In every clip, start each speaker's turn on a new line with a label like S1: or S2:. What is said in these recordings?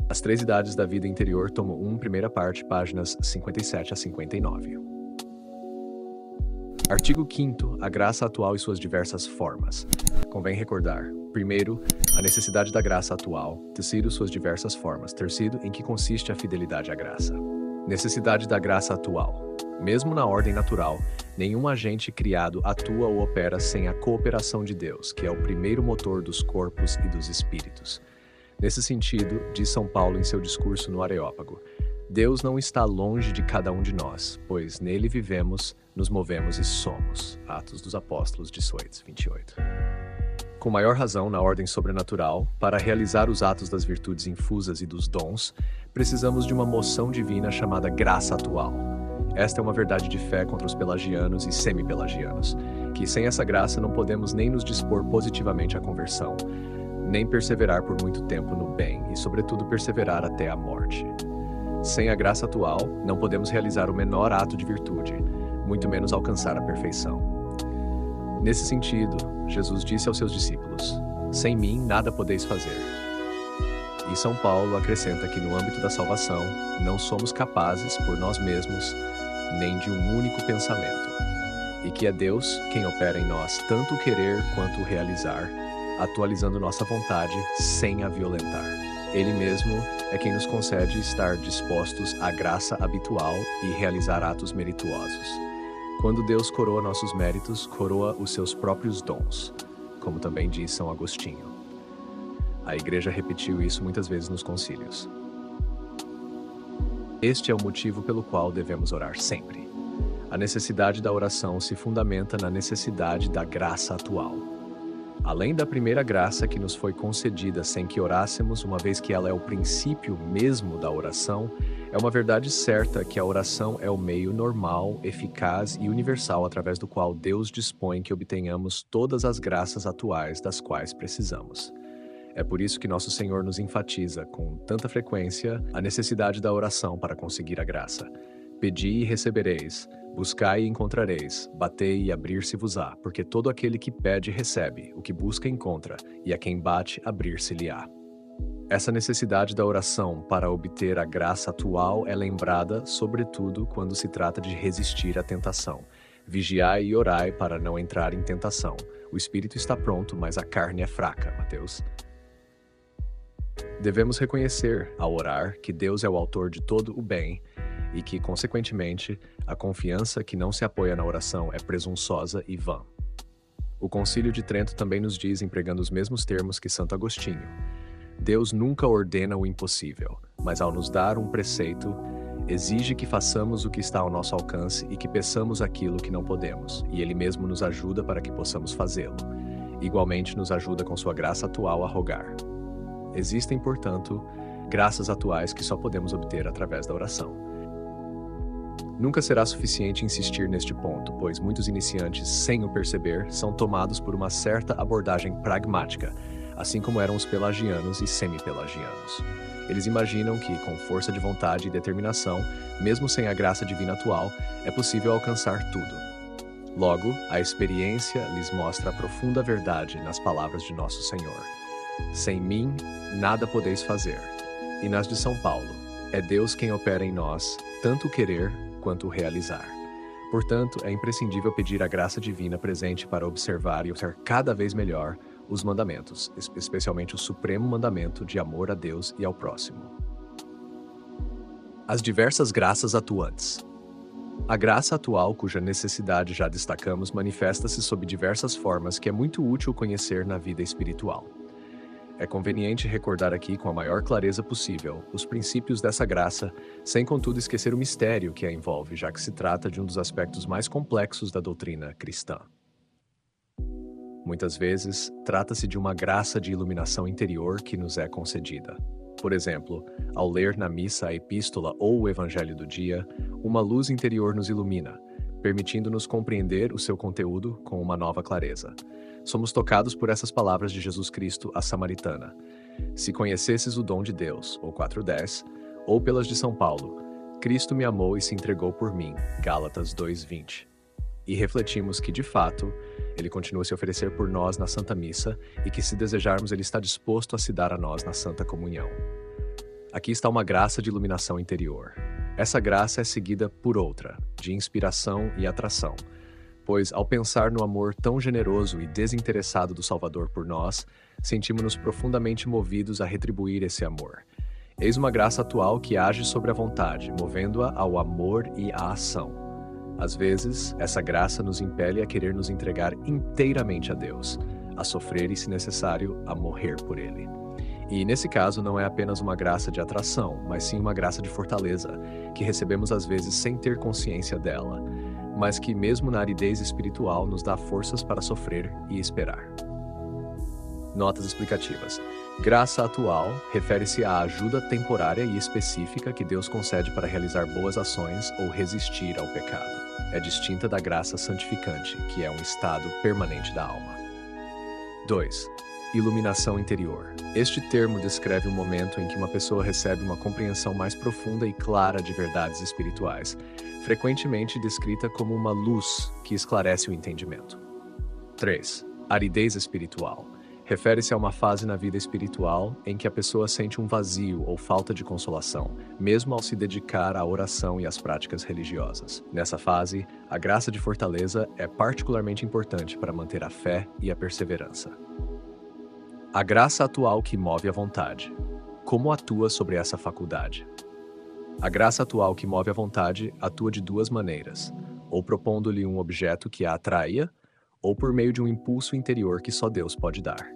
S1: As Três Idades da Vida Interior, tomo 1, primeira parte, páginas 57 a 59. Artigo 5º. A graça atual e suas diversas formas. Convém recordar: primeiro, a necessidade da graça atual; terceiro, suas diversas formas; terceiro, em que consiste a fidelidade à graça. Necessidade da graça atual. Mesmo na ordem natural, nenhum agente criado atua ou opera sem a cooperação de Deus, que é o primeiro motor dos corpos e dos espíritos. Nesse sentido, diz São Paulo em seu discurso no Areópago: Deus não está longe de cada um de nós, pois nele vivemos, nos movemos e somos. Atos dos Apóstolos, 18, 28. Com maior razão, na ordem sobrenatural, para realizar os atos das virtudes infusas e dos dons, precisamos de uma moção divina chamada graça atual. Esta é uma verdade de fé contra os pelagianos e semi-pelagianos, que sem essa graça não podemos nem nos dispor positivamente à conversão, nem perseverar por muito tempo no bem e, sobretudo, perseverar até a morte. Sem a graça atual, não podemos realizar o menor ato de virtude, muito menos alcançar a perfeição. Nesse sentido, Jesus disse aos seus discípulos: sem mim nada podeis fazer. E São Paulo acrescenta que no âmbito da salvação, não somos capazes, por nós mesmos, nem de um único pensamento, e que é Deus quem opera em nós tanto o querer quanto o realizar, atualizando nossa vontade sem a violentar. Ele mesmo é quem nos concede estar dispostos à graça habitual e realizar atos merituosos. Quando Deus coroa nossos méritos, coroa os seus próprios dons, como também diz São Agostinho. A Igreja repetiu isso muitas vezes nos concílios. Este é o motivo pelo qual devemos orar sempre. A necessidade da oração se fundamenta na necessidade da graça atual. Além da primeira graça que nos foi concedida sem que orássemos, uma vez que ela é o princípio mesmo da oração, é uma verdade certa que a oração é o meio normal, eficaz e universal através do qual Deus dispõe que obtenhamos todas as graças atuais das quais precisamos. É por isso que Nosso Senhor nos enfatiza com tanta frequência a necessidade da oração para conseguir a graça. Pedi e recebereis, buscai e encontrareis, batei e abrir-se-vos-á, porque todo aquele que pede recebe, o que busca encontra, e a quem bate abrir-se-lhe-á. Essa necessidade da oração para obter a graça atual é lembrada, sobretudo, quando se trata de resistir à tentação. Vigiai e orai para não entrar em tentação. O espírito está pronto, mas a carne é fraca. Mateus. Devemos reconhecer, ao orar, que Deus é o autor de todo o bem e que, consequentemente, a confiança que não se apoia na oração é presunçosa e vã. O Concílio de Trento também nos diz, empregando os mesmos termos que Santo Agostinho: Deus nunca ordena o impossível, mas ao nos dar um preceito, exige que façamos o que está ao nosso alcance e que peçamos aquilo que não podemos, e Ele mesmo nos ajuda para que possamos fazê-lo. Igualmente nos ajuda com sua graça atual a rogar. Existem, portanto, graças atuais que só podemos obter através da oração. Nunca será suficiente insistir neste ponto, pois muitos iniciantes, sem o perceber, são tomados por uma certa abordagem pragmática, assim como eram os pelagianos e semi-pelagianos. Eles imaginam que, com força de vontade e determinação, mesmo sem a graça divina atual, é possível alcançar tudo. Logo, a experiência lhes mostra a profunda verdade nas palavras de Nosso Senhor: sem mim, nada podeis fazer. E nas de São Paulo: é Deus quem opera em nós, tanto o querer quanto o realizar. Portanto, é imprescindível pedir a graça divina presente para observar e observar cada vez melhor os mandamentos, especialmente o supremo mandamento de amor a Deus e ao próximo. As diversas graças atuantes. A graça atual, cuja necessidade já destacamos, manifesta-se sob diversas formas que é muito útil conhecer na vida espiritual. É conveniente recordar aqui com a maior clareza possível os princípios dessa graça, sem contudo esquecer o mistério que a envolve, já que se trata de um dos aspectos mais complexos da doutrina cristã. Muitas vezes, trata-se de uma graça de iluminação interior que nos é concedida. Por exemplo, ao ler na missa a epístola ou o evangelho do dia, uma luz interior nos ilumina, permitindo-nos compreender o seu conteúdo com uma nova clareza. Somos tocados por essas palavras de Jesus Cristo à Samaritana: se conhecesses o dom de Deus, ou 4:10, ou pelas de São Paulo: Cristo me amou e se entregou por mim, Gálatas 2:20. E refletimos que, de fato, Ele continua a se oferecer por nós na Santa Missa e que, se desejarmos, Ele está disposto a se dar a nós na Santa Comunhão. Aqui está uma graça de iluminação interior. Essa graça é seguida por outra, de inspiração e atração, pois ao pensar no amor tão generoso e desinteressado do Salvador por nós, sentimos-nos profundamente movidos a retribuir esse amor. Eis uma graça atual que age sobre a vontade, movendo-a ao amor e à ação. Às vezes, essa graça nos impele a querer nos entregar inteiramente a Deus, a sofrer e, se necessário, a morrer por Ele. E, nesse caso, não é apenas uma graça de atração, mas sim uma graça de fortaleza, que recebemos às vezes sem ter consciência dela, mas que, mesmo na aridez espiritual, nos dá forças para sofrer e esperar. Notas explicativas. Graça atual refere-se à ajuda temporária e específica que Deus concede para realizar boas ações ou resistir ao pecado. É distinta da graça santificante, que é um estado permanente da alma. 2. Iluminação interior. Este termo descreve o momento em que uma pessoa recebe uma compreensão mais profunda e clara de verdades espirituais, frequentemente descrita como uma luz que esclarece o entendimento. 3. Aridez espiritual. Refere-se a uma fase na vida espiritual em que a pessoa sente um vazio ou falta de consolação, mesmo ao se dedicar à oração e às práticas religiosas. Nessa fase, a graça de fortaleza é particularmente importante para manter a fé e a perseverança. A graça atual que move a vontade. Como atua sobre essa faculdade? A graça atual que move a vontade atua de duas maneiras, ou propondo-lhe um objeto que a atraia, ou por meio de um impulso interior que só Deus pode dar.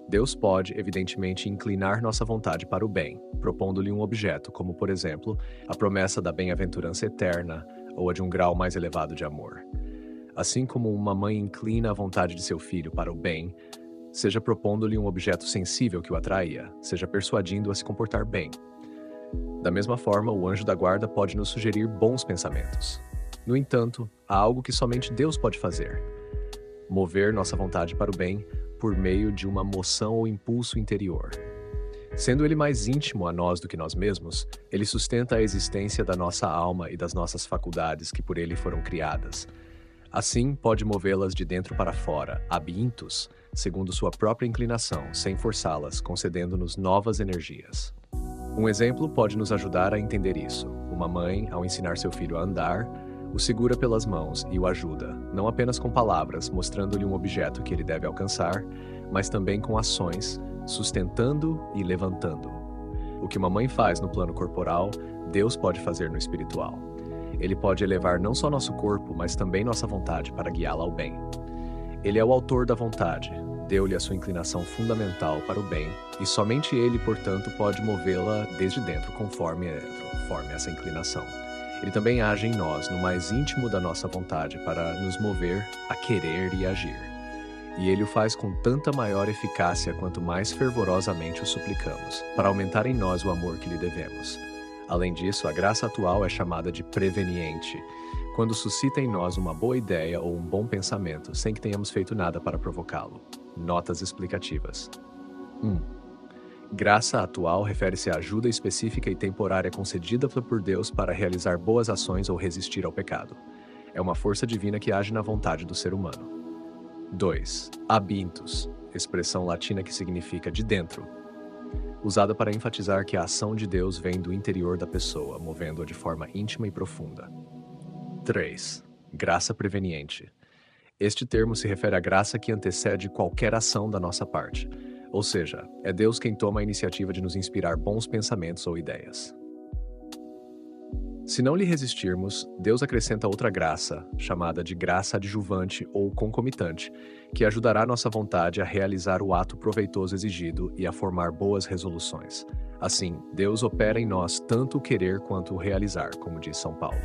S1: Deus pode, evidentemente, inclinar nossa vontade para o bem, propondo-lhe um objeto, como, por exemplo, a promessa da bem-aventurança eterna ou a de um grau mais elevado de amor. Assim como uma mãe inclina a vontade de seu filho para o bem, seja propondo-lhe um objeto sensível que o atraia, seja persuadindo-o a se comportar bem. Da mesma forma, o anjo da guarda pode nos sugerir bons pensamentos. No entanto, há algo que somente Deus pode fazer: mover nossa vontade para o bem por meio de uma moção ou impulso interior. Sendo ele mais íntimo a nós do que nós mesmos, ele sustenta a existência da nossa alma e das nossas faculdades que por ele foram criadas. Assim, pode movê-las de dentro para fora, ab intus, segundo sua própria inclinação, sem forçá-las, concedendo-nos novas energias. Um exemplo pode nos ajudar a entender isso. Uma mãe, ao ensinar seu filho a andar, o segura pelas mãos e o ajuda, não apenas com palavras, mostrando-lhe um objeto que ele deve alcançar, mas também com ações, sustentando e levantando. O que uma mãe faz no plano corporal, Deus pode fazer no espiritual. Ele pode elevar não só nosso corpo, mas também nossa vontade para guiá-la ao bem. Ele é o autor da vontade, deu-lhe a sua inclinação fundamental para o bem, e somente ele, portanto, pode movê-la desde dentro conforme essa inclinação. Ele também age em nós, no mais íntimo da nossa vontade, para nos mover a querer e agir. E ele o faz com tanta maior eficácia quanto mais fervorosamente o suplicamos, para aumentar em nós o amor que lhe devemos. Além disso, a graça atual é chamada de preveniente, quando suscita em nós uma boa ideia ou um bom pensamento, sem que tenhamos feito nada para provocá-lo. Notas explicativas. 1. Graça atual refere-se à ajuda específica e temporária concedida por Deus para realizar boas ações ou resistir ao pecado. É uma força divina que age na vontade do ser humano. 2. Ab intus, expressão latina que significa de dentro, usada para enfatizar que a ação de Deus vem do interior da pessoa, movendo-a de forma íntima e profunda. 3. Graça preveniente. Este termo se refere à graça que antecede qualquer ação da nossa parte. Ou seja, é Deus quem toma a iniciativa de nos inspirar bons pensamentos ou ideias. Se não lhe resistirmos, Deus acrescenta outra graça, chamada de graça adjuvante ou concomitante, que ajudará nossa vontade a realizar o ato proveitoso exigido e a formar boas resoluções. Assim, Deus opera em nós tanto o querer quanto o realizar, como diz São Paulo.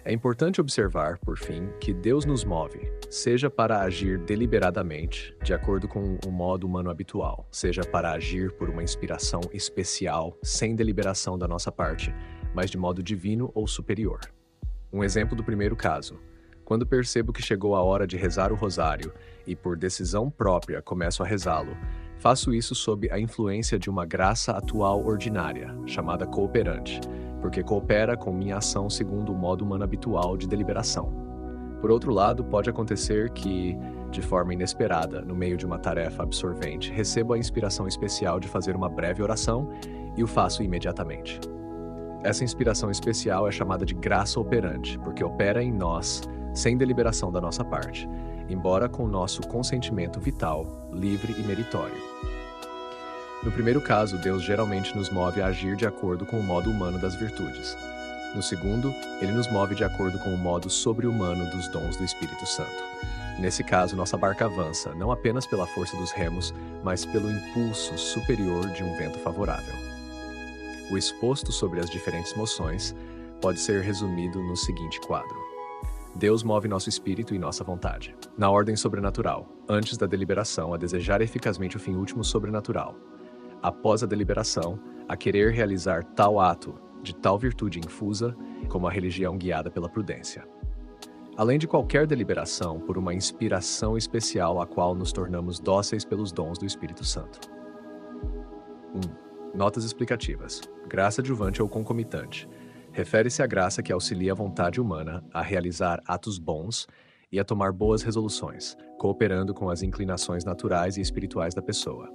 S1: É importante observar, por fim, que Deus nos move, seja para agir deliberadamente, de acordo com o modo humano habitual, seja para agir por uma inspiração especial, sem deliberação da nossa parte, mas de modo divino ou superior. Um exemplo do primeiro caso. Quando percebo que chegou a hora de rezar o rosário e, por decisão própria, começo a rezá-lo, faço isso sob a influência de uma graça atual ordinária, chamada cooperante, porque coopera com minha ação segundo o modo humano habitual de deliberação. Por outro lado, pode acontecer que, de forma inesperada, no meio de uma tarefa absorvente, recebo a inspiração especial de fazer uma breve oração e o faço imediatamente. Essa inspiração especial é chamada de graça operante, porque opera em nós sem deliberação da nossa parte, embora com o nosso consentimento vital, livre e meritório. No primeiro caso, Deus geralmente nos move a agir de acordo com o modo humano das virtudes. No segundo, Ele nos move de acordo com o modo sobre-humano dos dons do Espírito Santo. Nesse caso, nossa barca avança, não apenas pela força dos remos, mas pelo impulso superior de um vento favorável. O exposto sobre as diferentes moções pode ser resumido no seguinte quadro. Deus move nosso espírito e nossa vontade, na ordem sobrenatural, antes da deliberação, a desejar eficazmente o fim último sobrenatural. Após a deliberação, a querer realizar tal ato, de tal virtude infusa, como a religião guiada pela prudência. Além de qualquer deliberação, por uma inspiração especial a qual nos tornamos dóceis pelos dons do Espírito Santo. 1. Notas explicativas. Graça adjuvante ou concomitante. Refere-se à graça que auxilia a vontade humana a realizar atos bons e a tomar boas resoluções, cooperando com as inclinações naturais e espirituais da pessoa.